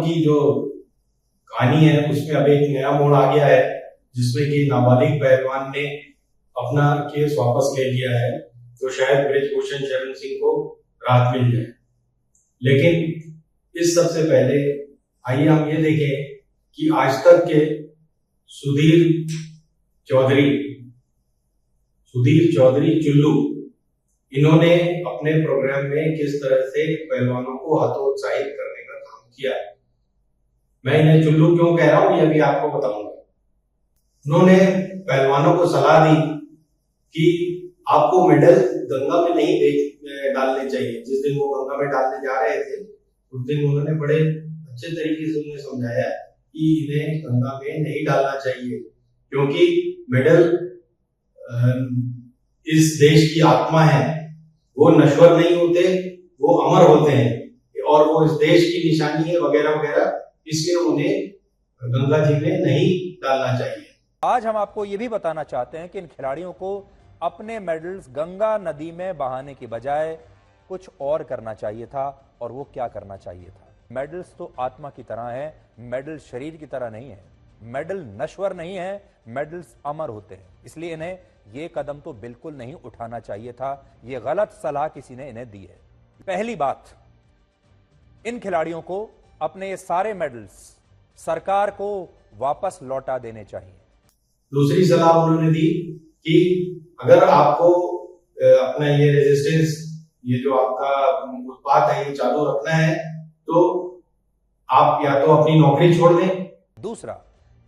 की जो कहानी है उसमें अब एक नया मोड़ आ गया है, जिसमें कि नाबालिग पहलवान ने अपना केस वापस ले लिया है, तो शायद ब्रिजभूषण शरण सिंह को राहत मिल जाए। लेकिन इस सबसे पहले आइए हम ये देखें कि आज तक के सुधीर चौधरी चुल्लू, इन्होंने अपने प्रोग्राम में किस तरह से पहलवानों को हतोत्साहित करने का काम किया है। मैं इन्हें चुल्लू क्यों कह रहा हूं ये भी आपको बताऊंगा। उन्होंने पहलवानों को सलाह दी कि आपको मेडल गंगा में नहीं डालने चाहिए। जिस दिन वो गंगा में डालने जा रहे थे उस दिन उन्होंने बड़े अच्छे तरीके से उन्हें समझाया कि इन्हें गंगा में नहीं डालना चाहिए, क्योंकि मेडल इस देश की आत्मा है, वो नश्वर नहीं होते, वो अमर होते हैं और वो इस देश की निशानी है वगैरह वगैरह, इसलिए उन्हें गंगा जी में नहीं डालना चाहिए। आज हम आपको ये भी बताना चाहते हैं कि इन खिलाड़ियों को अपने मेडल्स गंगा नदी में बहाने की बजाय कुछ और करना चाहिए था। और वो क्या करना चाहिए था? मेडल्स तो आत्मा की तरह है, मेडल शरीर की तरह नहीं है। मेडल नश्वर नहीं है, मेडल्स अमर होते हैं। इसलिए इन्हें ये कदम तो बिल्कुल नहीं उठाना चाहिए था। ये गलत सलाह किसी ने इन्हें दी है। पहली बात, इन खिलाड़ियों को अपने ये सारे मेडल्स सरकार को वापस लौटा देने चाहिए। दूसरी सलाह उन्होंने दी कि अगर आपको अपना ये रेजिस्टेंस, ये जो आपका उत्पात है, ये चालू रखना है तो आप या तो अपनी नौकरी छोड़ दें। दूसरा,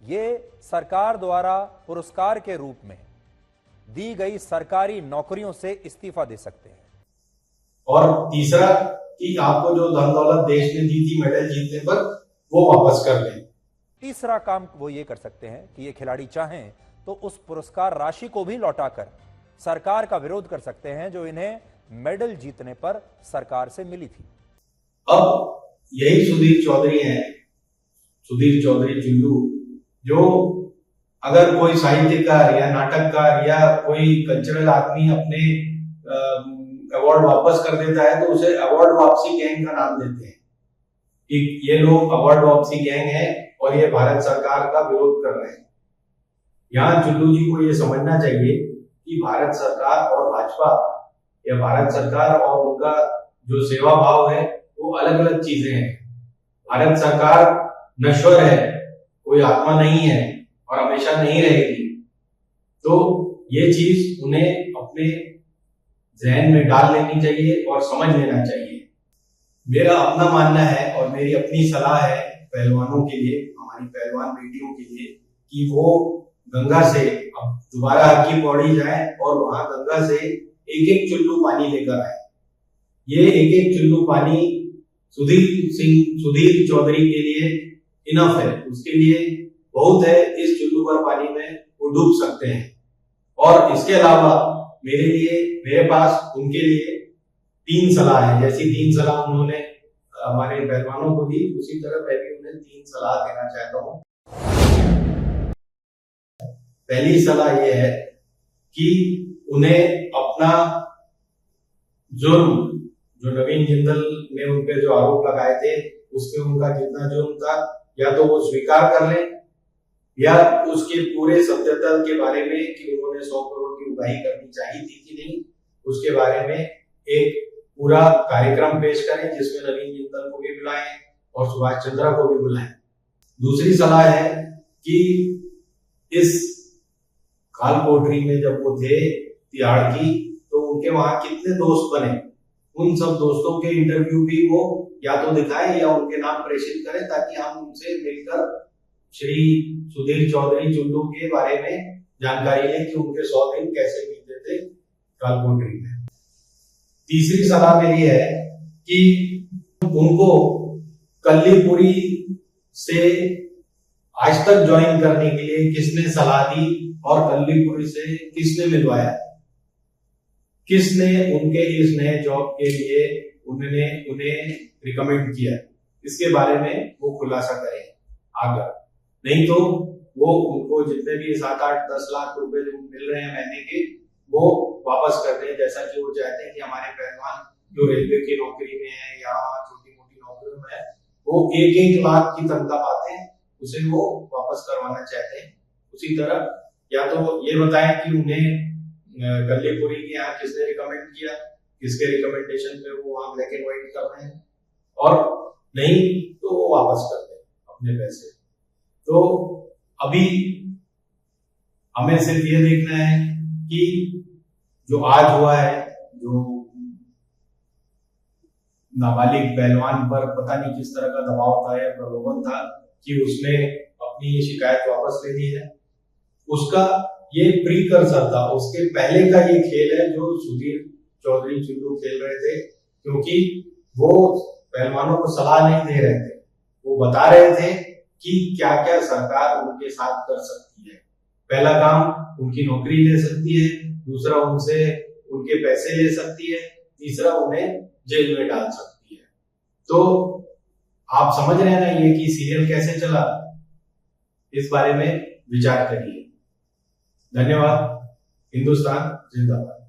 ये सरकार द्वारा पुरस्कार के रूप में दी गई सरकारी नौकरियों से इस्तीफा दे सकते हैं। और तीसरा कि आपको जो धन दौलत देश ने दी थी मेडल जीतने पर, वो वापस कर दें। तीसरा काम वो ये कर सकते हैं कि ये खिलाड़ी चाहें तो उस पुरस्कार राशि को भी लौटाकर सरकार का विरोध कर सकते हैं जो इन्हें मेडल जीतने पर सरकार से मिली थी। अब यही सुधीर चौधरी चुल्लू, जो अगर कोई साहित्यकार या नाटककार या कोई कल्चरल आदमी अपने अवार्ड वापस कर देता है तो उसे अवार्ड वापसी गैंग का नाम देते हैं कि ये लोग अवार्ड वापसी गैंग है और ये भारत सरकार का विरोध कर रहे हैं। यहाँ चुल्लू जी को ये समझना चाहिए कि भारत सरकार और भाजपा या भारत सरकार और उनका जो सेवा भाव है वो अलग अलग चीजें हैं। भारत सरकार नश्वर है, कोई आत्मा नहीं है और हमेशा नहीं रहेगी। तो ये चीज उन्हें अपने जहन में डाल लेनी चाहिए और समझ लेना चाहिए। मेरा अपना मानना है और मेरी अपनी सलाह है पहलवानों के लिए, हमारी पहलवान बेटियों के लिए, कि वो गंगा से अब दोबारा की पौड़ी जाए और वहां गंगा से एक एक चुल्लू पानी लेकर आए। ये एक एक चुल्लू पानी सुधीर चौधरी के लिए इनफ है, उसके लिए बहुत है। इस चुल्लू भर पानी में वो डूब सकते हैं। और इसके अलावा मेरे पास उनके लिए 3 सलाह है। जैसी 3 सलाह उन्होंने हमारे पहलवानों को दी, उसी तरह मैं भी उन्हें 3 सलाह देना चाहता हूँ। पहली सलाह यह है कि उन्हें अपना जुर्म, जो नवीन जिंदल ने उनपे जो आरोप लगाए थे उसमें उनका जितना जुर्म था, या तो वो स्वीकार कर लें या उसके पूरे सत्यता के बारे में कि उन्होंने 100 करोड़ की उगाही करनी चाहिए थी कि नहीं, उसके बारे में एक पूरा कार्यक्रम पेश करें जिसमें नवीन जिंदल को भी बुलाएं और सुभाष चंद्रा को भी बुलाएं। दूसरी सलाह है कि इस काल कोठरी में जब वो थे तिहाड़ की, तो उनके वहां कितने दोस्त बने, उन सब दोस्तों के इंटरव्यू भी वो या तो दिखाएं या उनके नाम प्रेषित करें, ताकि हम उनसे मिलकर श्री सुधीर चौधरी चुल्लू के बारे में जानकारी लें कि उनके 100 दिन कैसे बीते थे कालकोटरी में। तीसरी सलाह मेरी है कि उनको कल्लीपुरी से आज तक ज्वाइन करने के लिए किसने सलाह दी और कल्लीपुरी से किसने मिलवाया, किसने उनके इस नए जॉब के लिए उन्हें रिकमेंड किया, इसके बारे में वो खुलासा करें आकर। नहीं तो वो उनको जितने भी 7, 8, 10 लाख रुपए जो मिल रहे हैं महीने के, वो वापस कर दें, जैसा कि वो चाहते हैं कि हमारे पहलवान जो रेलवे की नौकरी में है या छोटी मोटी नौकरियों में है वो 1-1 लाख की तनख्वाह पाते हैं, उसे वो वापस करवाना चाहते हैं। उसी तरह या तो ये बताएं कि उन्हें कल्लीपुरी के यहाँ किसने रिकमेंड किया, किसके रिकमेंडेशन पे वो वहां ब्लैक एंड व्हाइट कर रहे हैं, और नहीं तो वो वापस कर दें अपने पैसे। तो अभी हमें सिर्फ ये देखना है कि जो आज हुआ है, जो नाबालिग पहलवान पर पता नहीं किस तरह का दबाव था या प्रलोभन था कि उसने अपनी ये शिकायत वापस ले ली है, उसका ये प्रीकर्सर था, उसके पहले का ये खेल है जो सुधीर चौधरी चुल्लू खेल रहे थे। क्योंकि वो पहलवानों को सलाह नहीं दे रहे थे, वो बता रहे थे कि क्या क्या सरकार उनके साथ कर सकती है। पहला काम उनकी नौकरी ले सकती है, दूसरा उनसे उनके पैसे ले सकती है, तीसरा उन्हें जेल में डाल सकती है। तो आप समझ रहे हैं ना ये कि सीरियल कैसे चला, इस बारे में विचार करिए। धन्यवाद। हिंदुस्तान जिंदाबाद।